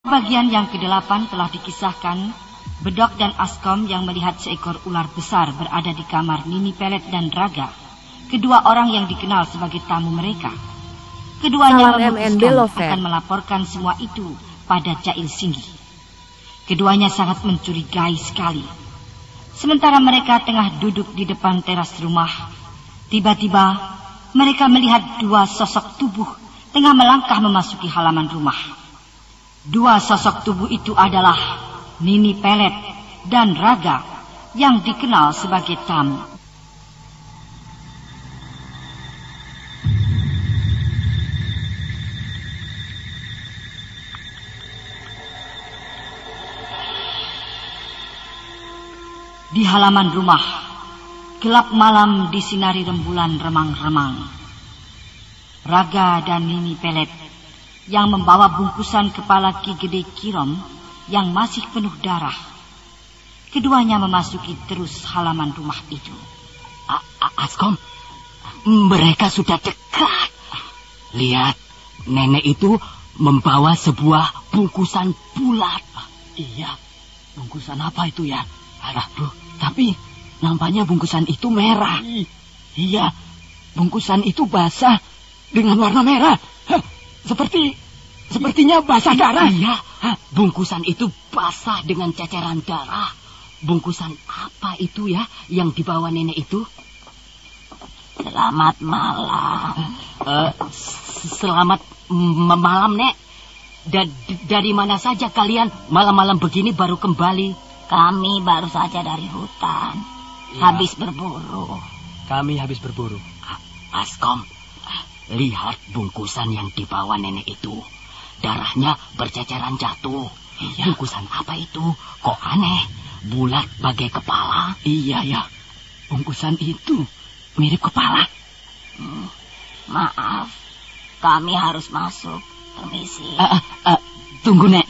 Bagian yang ke-8 telah dikisahkan Bedok dan Askom yang melihat seekor ular besar berada di kamar Nini Pelet dan Raga, kedua orang yang dikenal sebagai tamu mereka. Keduanya memutuskan akan melaporkan semua itu pada Jail Singgi. Keduanya sangat mencurigai sekali. Sementara mereka tengah duduk di depan teras rumah, tiba-tiba mereka melihat dua sosok tubuh tengah melangkah memasuki halaman rumah. Dua sosok tubuh itu adalah Nini Pelet dan Raga yang dikenal sebagai tamu. Di halaman rumah, gelap malam disinari rembulan remang-remang. Raga dan Nini Pelet yang membawa bungkusan kepala Ki Gede Kirom yang masih penuh darah. Keduanya memasuki terus halaman rumah itu. Askom, mereka sudah dekat. Lihat, nenek itu membawa sebuah bungkusan bulat. Iya, bungkusan apa itu ya? Aduh, tapi nampaknya bungkusan itu merah. Iya, bungkusan itu basah dengan warna merah. Sepertinya basah darah. Iya, bungkusan itu basah dengan ceceran darah. Bungkusan apa itu ya yang dibawa nenek itu? Selamat malam. Selamat malam, Nek. Dari mana saja kalian malam-malam begini baru kembali? Kami baru saja dari hutan. Ya. Habis berburu. Kami habis berburu. Askom, lihat bungkusan yang dibawa nenek itu. Darahnya berceceran jatuh. Iya. Bungkusan apa itu? Kok aneh? Bulat bagai kepala. Iya ya. Bungkusan itu mirip kepala. Maaf, kami harus masuk. Permisi. Tunggu Nek.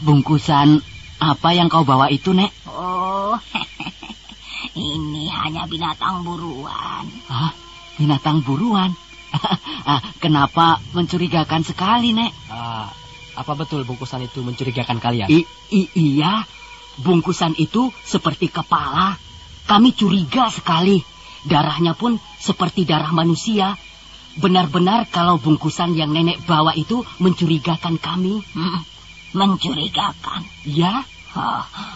Bungkusan apa yang kau bawa itu, Nek? Oh, ini hanya binatang buruan. Binatang buruan? Kenapa mencurigakan sekali, Nek? Apa betul bungkusan itu mencurigakan kalian? Iya, bungkusan itu seperti kepala. Kami curiga sekali. Darahnya pun seperti darah manusia. Benar-benar kalau bungkusan yang nenek bawa itu mencurigakan kami. Mencurigakan? Ya.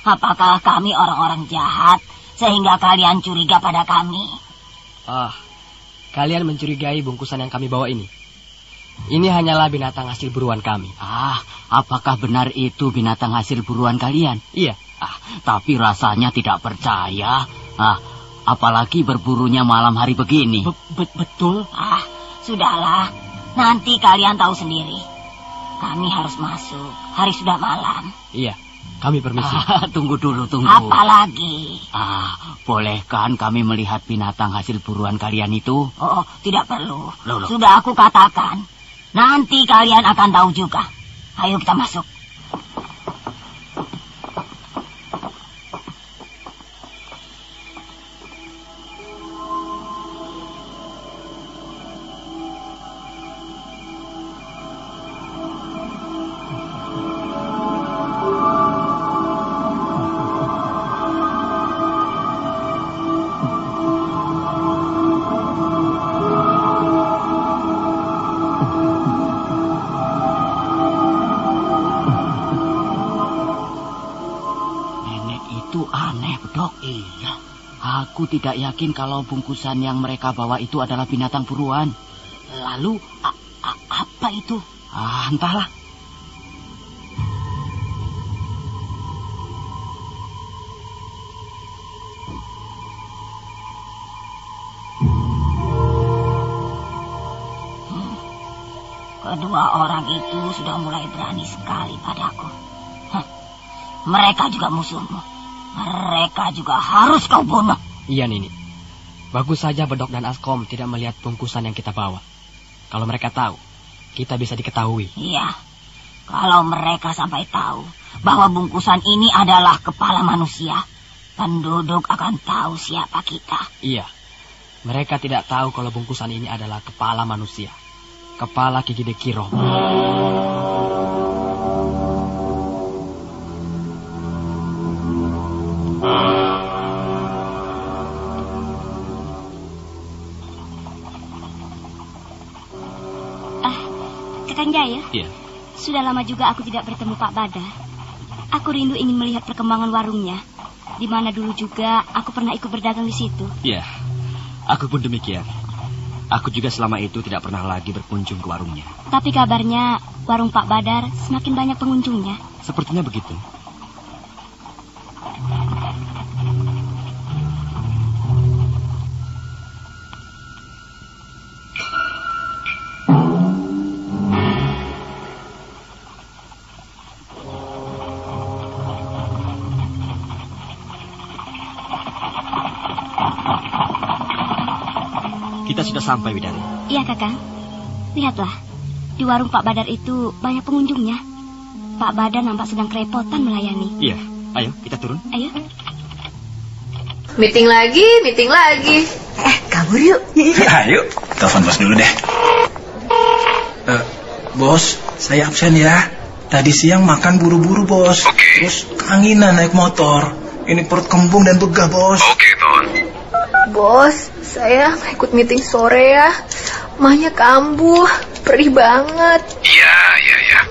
Apakah kami orang-orang jahat sehingga kalian curiga pada kami? Kalian mencurigai bungkusan yang kami bawa ini. Ini hanyalah binatang hasil buruan kami. Apakah benar itu binatang hasil buruan kalian? Iya. Tapi rasanya tidak percaya. Apalagi berburunya malam hari begini. Betul? Sudahlah. Nanti kalian tahu sendiri. Kami harus masuk. Hari sudah malam. Iya. Kami permisi. Tunggu dulu. Apa lagi? Boleh kan kami melihat binatang hasil buruan kalian itu? Oh, tidak perlu. Loh. Sudah aku katakan. Nanti kalian akan tahu juga. Ayo kita masuk. Aku tidak yakin kalau bungkusan yang mereka bawa itu adalah binatang buruan. Lalu, apa itu? Entahlah. Kedua orang itu sudah mulai berani sekali padaku. Mereka juga musuhmu. Mereka juga harus kau bunuh. Iya, Nini. Bagus saja Bedok dan Askom tidak melihat bungkusan yang kita bawa. Kalau mereka tahu, kita bisa diketahui. Iya. Kalau mereka sampai tahu bahwa bungkusan ini adalah kepala manusia, penduduk akan tahu siapa kita. Iya. Mereka tidak tahu kalau bungkusan ini adalah kepala manusia. Kepala Ki Gede Kirom. Sudah lama juga aku tidak bertemu Pak Badar. Aku rindu ingin melihat perkembangan warungnya, di mana dulu juga aku pernah ikut berdagang di situ. Iya, aku pun demikian. Aku juga selama itu tidak pernah lagi berkunjung ke warungnya. Tapi kabarnya warung Pak Badar semakin banyak pengunjungnya. Sepertinya begitu. Kita sudah sampai, Widari. Iya, Kakang. Lihatlah, di warung Pak Badar itu banyak pengunjungnya. Pak Badar nampak sedang kerepotan melayani. Iya, ayo kita turun. Ayo. Meeting lagi. Kabur yuk. Ayo, telepon bos dulu deh. Bos, saya absen ya. Tadi siang makan buru-buru, bos. Oke. Terus keanginan naik motor. Ini perut kembung dan begah, bos. Oke, Ton. Bos, saya ikut meeting sore ya. Mahnya kambuh, perih banget. Iya.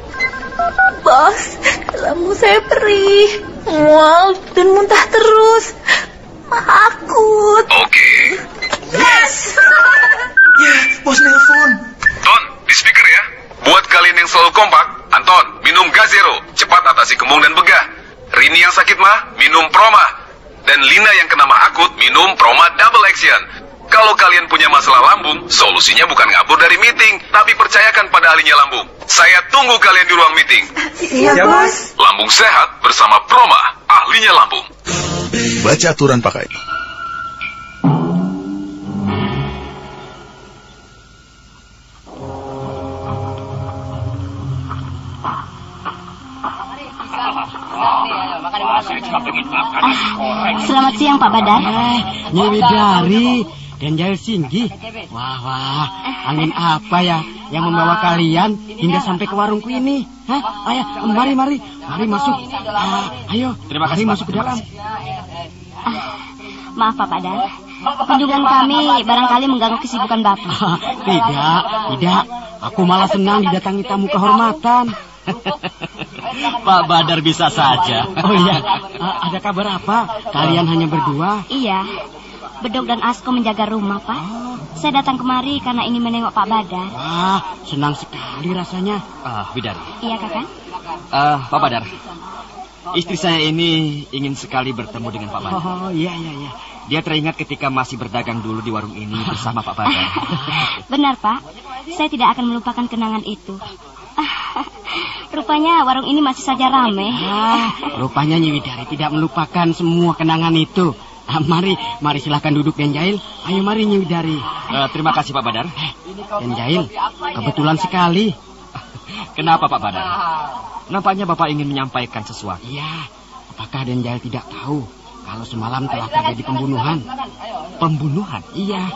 Bos, lambung saya perih, mual dan muntah terus. Akut. Oke. Yes. Ya, bos nelpon. Ton, di speaker ya. Buat kalian yang selalu kompak, Anton, minum Gazero. Cepat atasi kembung dan begah. Rini yang sakit mah, minum Proma. Dan Lina yang kena mah akut, minum Proma Double Action. Kalau kalian punya masalah lambung, solusinya bukan ngabur dari meeting, tapi percayakan pada ahlinya lambung. Saya tunggu kalian di ruang meeting. Iya, Bos. Lambung sehat bersama Proma, ahlinya lambung. Baca aturan pakai. Selamat siang, Pak Badar. Nyi Widari dan Jail Singgi. Wah, angin apa ya yang membawa kalian hingga sampai ke warungku ini? Hah? Ayo, mari masuk. Ayo, Terima kasih, mari masuk ke dalam. Maaf, Pak Badar. Kunjungan kami barangkali mengganggu kesibukan Bapak. Tidak. Aku malah senang didatangi tamu kehormatan. Pak Badar bisa saja. Oh iya, ada kabar apa? Kalian hanya berdua? Iya, Bedok dan Asko menjaga rumah, Pak. Saya datang kemari karena ingin menengok Pak Badar. Wah, senang sekali rasanya. Widari. Iya, Kakang? Pak Badar. Istri saya ini ingin sekali bertemu dengan Pak Badar. Oh, iya. Dia teringat ketika masih berdagang dulu di warung ini bersama Pak Badar. Benar, Pak. Saya tidak akan melupakan kenangan itu. Rupanya warung ini masih saja ramai. Rupanya Nyi Widari tidak melupakan semua kenangan itu. Mari silahkan duduk, Den Jail. Ayo mari Nyi Widari. Terima kasih Pak Badar. Den Jail, kebetulan sekali. Kenapa Pak Badar? Nampaknya Bapak ingin menyampaikan sesuatu. Iya, apakah Den Jail tidak tahu kalau semalam telah terjadi pembunuhan? Pembunuhan? Iya.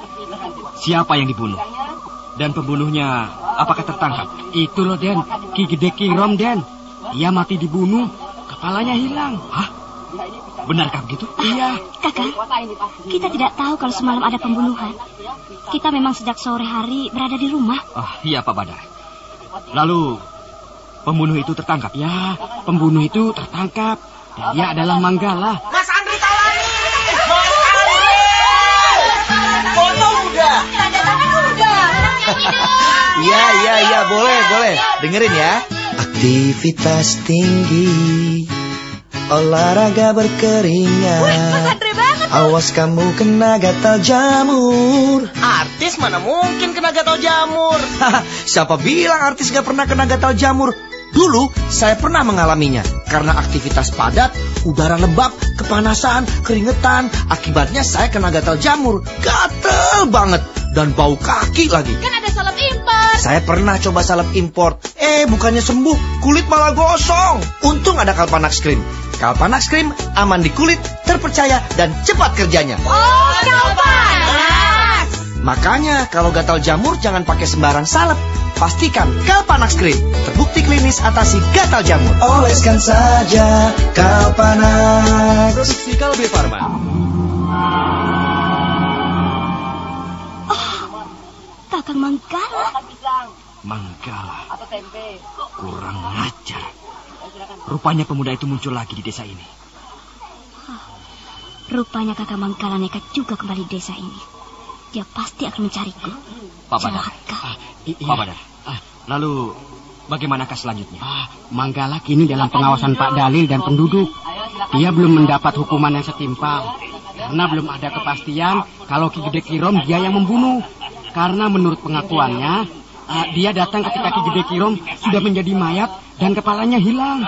Siapa yang dibunuh? Dan pembunuhnya apakah tertangkap? Itu loh, Den. Ki Gede Kirom, Den. Dia mati dibunuh, kepalanya hilang. Hah? Benarkah begitu? Iya. Kakang, kita tidak tahu kalau semalam ada pembunuhan. Kita memang sejak sore hari berada di rumah. Iya Pak Badar. Lalu pembunuh itu tertangkap? Ya, pembunuh itu tertangkap. Dan dia adalah Manggala. Mas Andri Taulani! Mas Andri! Foto udah! Iya, boleh. Dengerin ya. Aktivitas tinggi, olahraga berkeringat. Wih, Mas Andri banget. Awas kamu kena gatal jamur. Artis mana mungkin kena gatal jamur? Siapa bilang artis gak pernah kena gatal jamur? Dulu saya pernah mengalaminya. Karena aktivitas padat, udara lembab, kepanasan, keringetan. Akibatnya saya kena gatal jamur. Gatel banget. Dan bau kaki lagi. Kan ada salep impor. Saya pernah coba salep import. Bukannya sembuh, kulit malah gosong. Untung ada Kalpanax Cream. Kalpanax Cream aman di kulit, terpercaya, dan cepat kerjanya. Oh, Kalpanax. Makanya kalau gatal jamur jangan pakai sembarang salep. Pastikan Kalpanax Cream terbukti klinis atasi gatal jamur. Oleskan saja Kalpanax. Produksi Kalbe Farma. Kakang Manggala. Manggala. Kurang ajar. Rupanya pemuda itu muncul lagi di desa ini. Rupanya kakak Manggala nekat juga kembali di desa ini. Dia pasti akan mencariku. Pak Badar. Pak Badar. Lalu bagaimanakah selanjutnya? Manggala kini dalam pengawasan Pak Dalil dan penduduk. Dia belum mendapat hukuman yang setimpal. Karena belum ada kepastian kalau Ki Gede Kirom dia yang membunuh. Karena menurut pengakuannya, dia datang ketika Ki Gede Kirom sudah menjadi mayat dan kepalanya hilang.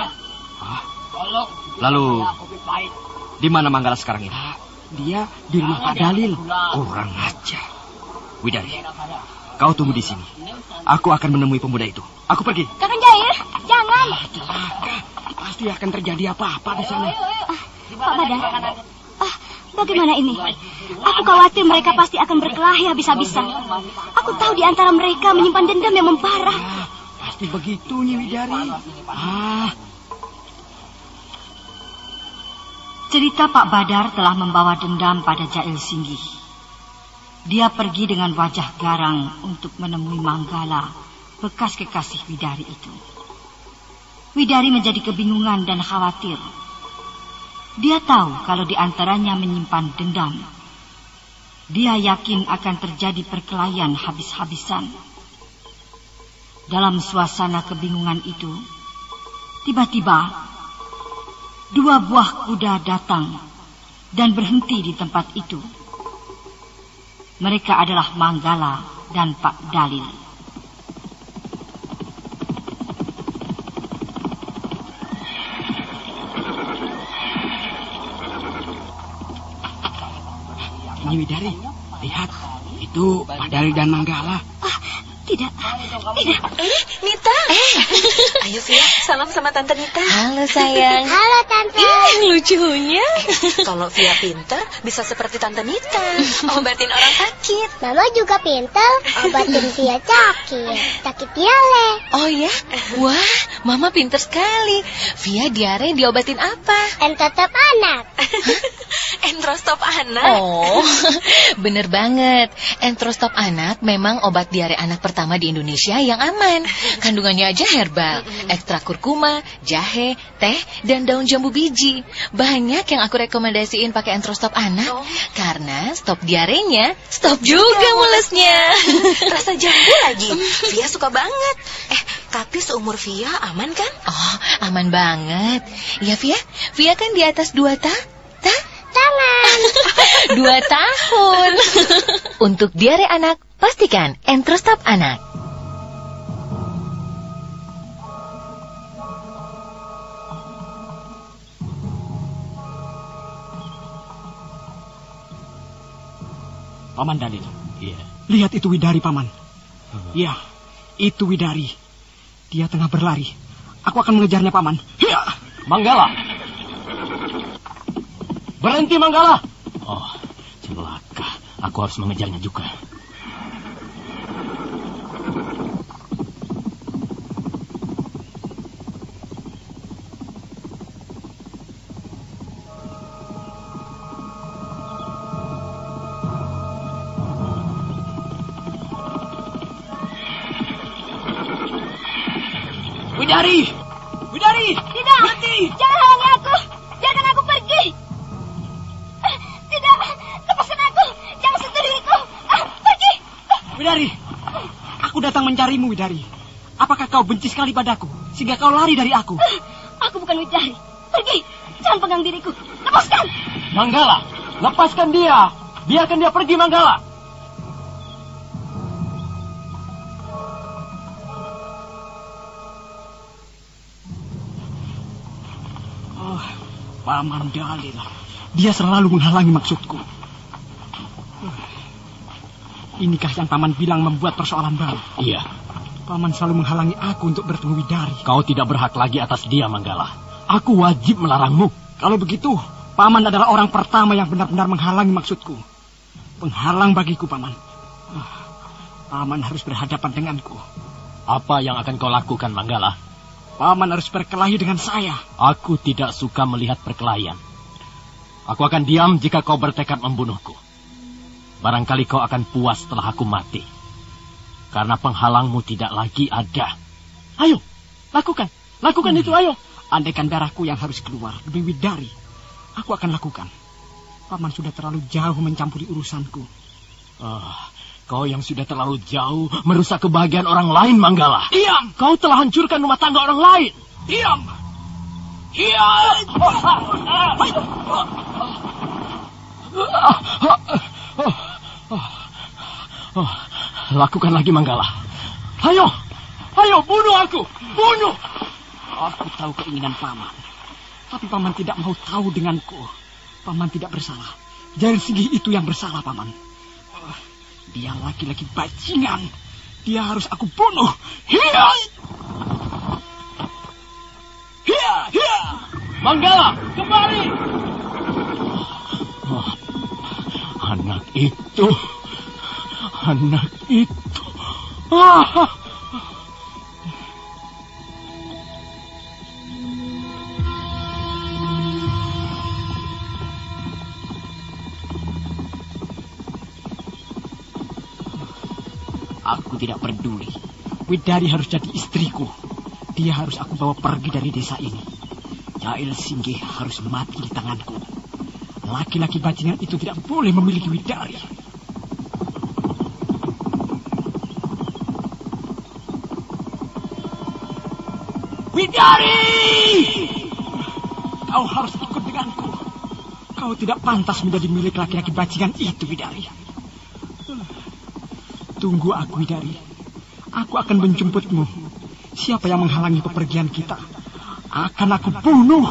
Lalu, di mana Manggala sekarang ini? Dia di rumah Pak Dalil. Kurang ajar. Widari, kau tunggu di sini. Aku akan menemui pemuda itu. Aku pergi. Kakang Jair, jangan. Pasti akan terjadi apa-apa di sana. Pak Badar, bagaimana ini? Aku khawatir mereka pasti akan berkelahi habis-habisan. Aku tahu di antara mereka menyimpan dendam yang memparah. Pasti begitu, Nyi Widari. Cerita Pak Badar telah membawa dendam pada Jail Singgih. Dia pergi dengan wajah garang untuk menemui Manggala, bekas kekasih Widari itu. Widari menjadi kebingungan dan khawatir. Dia tahu kalau di antaranya menyimpan dendam. Dia yakin akan terjadi perkelahian habis-habisan. Dalam suasana kebingungan itu, tiba-tiba 2 buah kuda datang dan berhenti di tempat itu. Mereka adalah Manggala dan Pak Dalil. Nyi Widari, lihat. Itu Pak Dalil dan Manggala. Tidak. Nita. Ayo Via, salam sama Tante Nita. Halo sayang. Halo Tante. Lucunya. Kalau Via pinter, bisa seperti Tante Nita. Obatin orang sakit. Mama juga pinter, obatin Via sakit diare. Oh ya? Wah, Mama pinter sekali. Via diare diobatin apa? Entrostop anak. Entrostop anak? Oh, bener banget. Entrostop anak memang obat diare anak pertama di Indonesia yang aman. Kandungannya aja herbal, ekstra kurkuma, jahe, teh, dan daun jambu biji. Banyak yang aku rekomendasiin pakai Entrostop anak. Karena stop diarenya, stop juga mulesnya. Rasa jambu lagi. Via suka banget. Tapi seumur Via aman kan? Oh, aman banget. Ya Via, Via kan di atas 2 tahun. 2 tahun. Untuk diare anak, pastikan Entrostop anak. Paman Dalil. Iya. Lihat itu Widari, Paman. Iya, itu Widari. Dia tengah berlari. Aku akan mengejarnya, Paman. Ya. Manggala. Berhenti, Manggala. Oh, celaka. Aku harus mengejarnya juga. Widari! Widari! Tidak! Berhenti! Jangan halangi aku! Biarkan aku pergi! Tidak! Lepaskan aku! Jangan sentuh diriku! Pergi! Widari! Aku datang mencarimu, Widari. Apakah kau benci sekali padaku, sehingga kau lari dari aku? Aku bukan Widari. Pergi! Jangan pegang diriku! Lepaskan! Manggala! Lepaskan dia! Biarkan dia pergi, Manggala! Paman Dalil. Dia selalu menghalangi maksudku. Inikah yang Paman bilang membuat persoalan baru? Iya. Paman selalu menghalangi aku untuk bertemu Widari. Kau tidak berhak lagi atas dia, Manggala. Aku wajib melarangmu. Kalau begitu, Paman adalah orang pertama yang benar-benar menghalangi maksudku. Penghalang bagiku, Paman. Paman harus berhadapan denganku. Apa yang akan kau lakukan, Manggala? Paman harus berkelahi dengan saya. Aku tidak suka melihat perkelahian. Aku akan diam jika kau bertekad membunuhku. Barangkali kau akan puas setelah aku mati. Karena penghalangmu tidak lagi ada. Ayo, lakukan itu, ayo. Andaikan darahku yang harus keluar demi Widari, aku akan lakukan. Paman sudah terlalu jauh mencampuri urusanku. Kau yang sudah terlalu jauh merusak kebahagiaan orang lain, Manggala. Diam! Kau telah hancurkan rumah tangga orang lain. Diam! Lakukan lagi, Manggala. Ayo, bunuh aku! Bunuh! Aku tahu keinginan Paman. Tapi Paman tidak mau tahu denganku. Paman tidak bersalah. Jail Singgi itu yang bersalah, Paman. Dia laki-laki bajingan. Dia harus aku bunuh. Manggala, kembali! Anak itu. Aku tidak peduli. Widari harus jadi istriku. Dia harus aku bawa pergi dari desa ini. Jail Singgi harus mati di tanganku. Laki-laki bajingan itu tidak boleh memiliki Widari. Widari! Kau harus ikut denganku. Kau tidak pantas menjadi milik laki-laki bajingan itu, Widari. Tunggu aku, Widari. Aku akan menjemputmu. Siapa yang menghalangi pepergian kita, akan aku bunuh.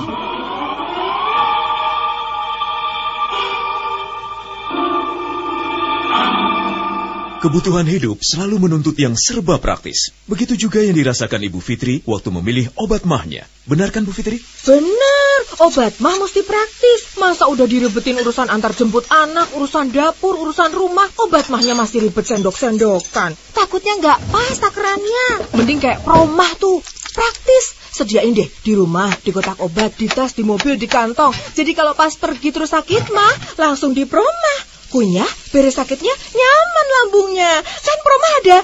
Kebutuhan hidup selalu menuntut yang serba praktis. Begitu juga yang dirasakan Ibu Fitri waktu memilih obat mahnya. Benar kan, Bu Fitri? Benar, obat mah mesti praktis. Masa udah direbetin urusan antar jemput anak, urusan dapur, urusan rumah, obat mahnya masih ribet sendok-sendokan. Takutnya nggak pas takarannya. Mending kayak promah tuh, praktis. Sediain deh di rumah, di kotak obat, di tas, di mobil, di kantong. Jadi kalau pas pergi terus sakit mah, langsung di promah. Kunyah, beres sakitnya, nyaman lambungnya. Kan promah ada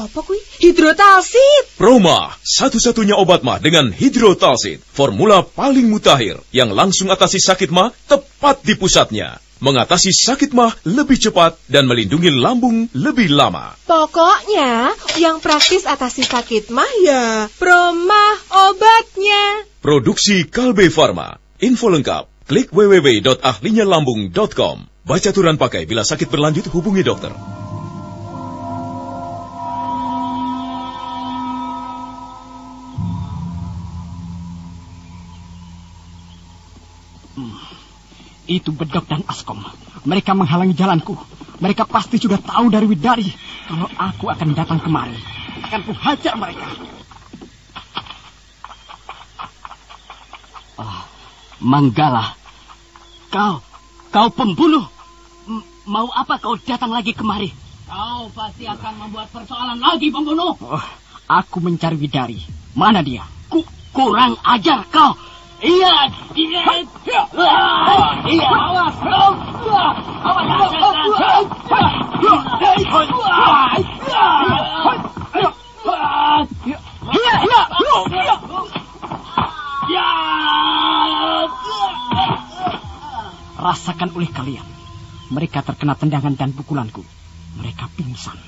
apa kui? Hidrotalsit. Promah, satu-satunya obat mah dengan hidrotalsit. Formula paling mutakhir yang langsung atasi sakit mah tepat di pusatnya. Mengatasi sakit mah lebih cepat dan melindungi lambung lebih lama. Pokoknya yang praktis atasi sakit mah ya Promah obatnya. Produksi Kalbe Farma. Info lengkap klik www.ahlinyalambung.com. Baca aturan pakai, bila sakit berlanjut hubungi dokter. Itu Bedok dan Askom. Mereka menghalangi jalanku. Mereka pasti sudah tahu dari Widari kalau aku akan datang kemari. Akan kuhajar mereka. Manggala, kau pembunuh. Mau apa kau datang lagi kemari? Kau pasti akan membuat persoalan lagi, pembunuh. Aku mencari Widari. Mana dia? Kurang ajar kau. Iya. Awas. Rasakan oleh kalian. Mereka terkena tendangan dan pukulanku. Mereka pingsan.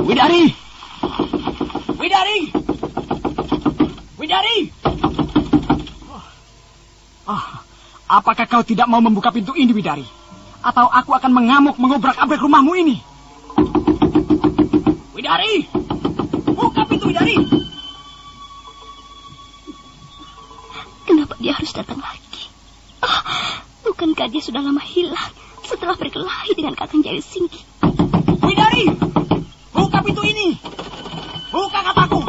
Widari! Apakah kau tidak mau membuka pintu ini, Widari? Atau aku akan mengamuk mengobrak-abrik rumahmu ini? Widari! Buka pintu, Widari! Kenapa dia harus datang lagi? Bukankah dia sudah lama hilang setelah berkelahi dengan Kakang Jail Singgi? Widari! Buka pintu ini! Buka kataku!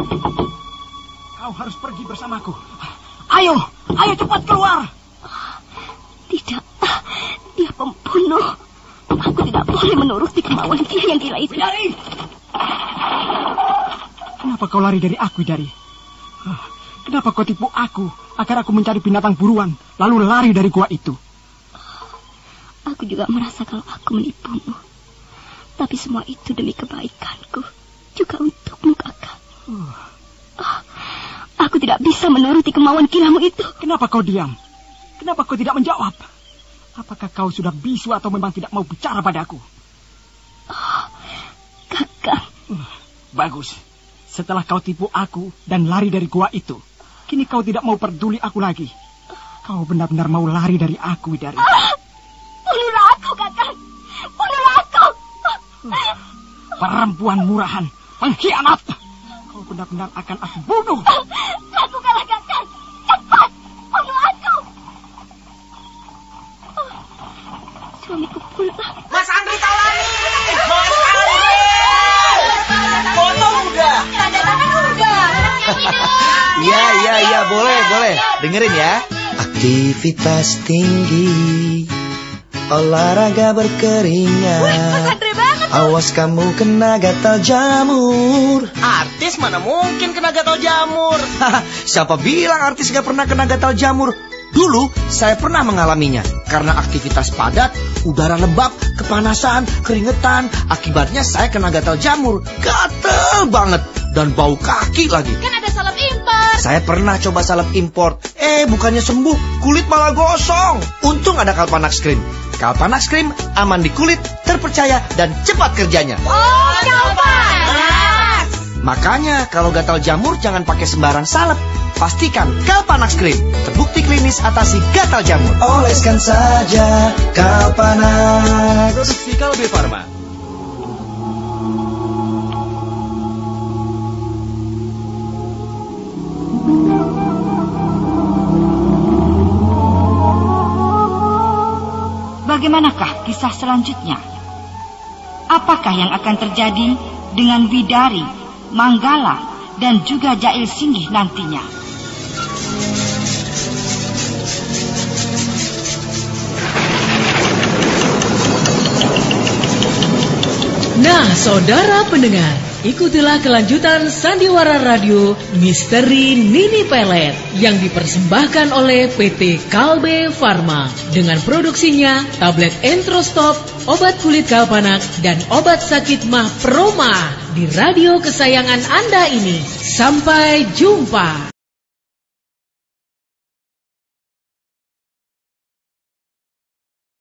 Kau harus pergi bersamaku. Ayo cepat keluar! Tidak, dia pembunuh. Aku tidak boleh menuruti kemauan dia yang gila itu. Widari! Kenapa kau lari dari aku, Widari? Kenapa kau tipu aku agar aku mencari binatang buruan lalu lari dari gua itu? Aku juga merasa kalau aku menipumu. Tapi semua itu demi kebaikanku. Juga untukmu, Kakak. Aku tidak bisa menuruti kemauan gilamu itu. Kenapa kau diam? Kenapa kau tidak menjawab? Apakah kau sudah bisu atau memang tidak mau bicara padaku? Kakak. Bagus. Setelah kau tipu aku dan lari dari gua itu, kini kau tidak mau peduli aku lagi. Kau benar-benar mau lari dari aku, Widari. Bunuhlah aku, Kakak. Bunuhlah aku. Perempuan murahan, pengkhianat. Kau benar-benar akan aku bunuh. Lakukanlah, Kakak. Cepat, bunuh aku. Suamiku pula. Mas Andri Taulani! Mas Andri! Foto udah! Iya, boleh. Dengerin ya. Aktivitas tinggi, olahraga berkeringat. Wih, Mas Andri banget. Awas kamu kena gatal jamur. Artis mana mungkin kena gatal jamur? Siapa bilang artis gak pernah kena gatal jamur? Dulu saya pernah mengalaminya. Karena aktivitas padat, udara lembab, kepanasan, keringetan. Akibatnya saya kena gatal jamur. Gatel banget. Dan bau kaki lagi. Kan ada salep impor. Saya pernah coba salep impor. Bukannya sembuh, kulit malah gosong. Untung ada Kalpanax Cream. Kalpanax Cream aman di kulit, terpercaya, dan cepat kerjanya. Oh, Kalpanax. Makanya kalau gatal jamur jangan pakai sembarang salep. Pastikan Kalpanax Cream terbukti klinis atasi gatal jamur. Oleskan saja Kalpanax. Produksi Kalbe Farma. Bagaimanakah kisah selanjutnya? Apakah yang akan terjadi dengan Widari, Manggala, dan juga Jail Singgih nantinya? Nah, saudara pendengar, ikutilah kelanjutan Sandiwara Radio Misteri Nini Pelet yang dipersembahkan oleh PT Kalbe Farma dengan produksinya tablet Entrostop, obat kulit Kalpanax, dan obat sakit mah Proma di radio kesayangan Anda ini. Sampai jumpa.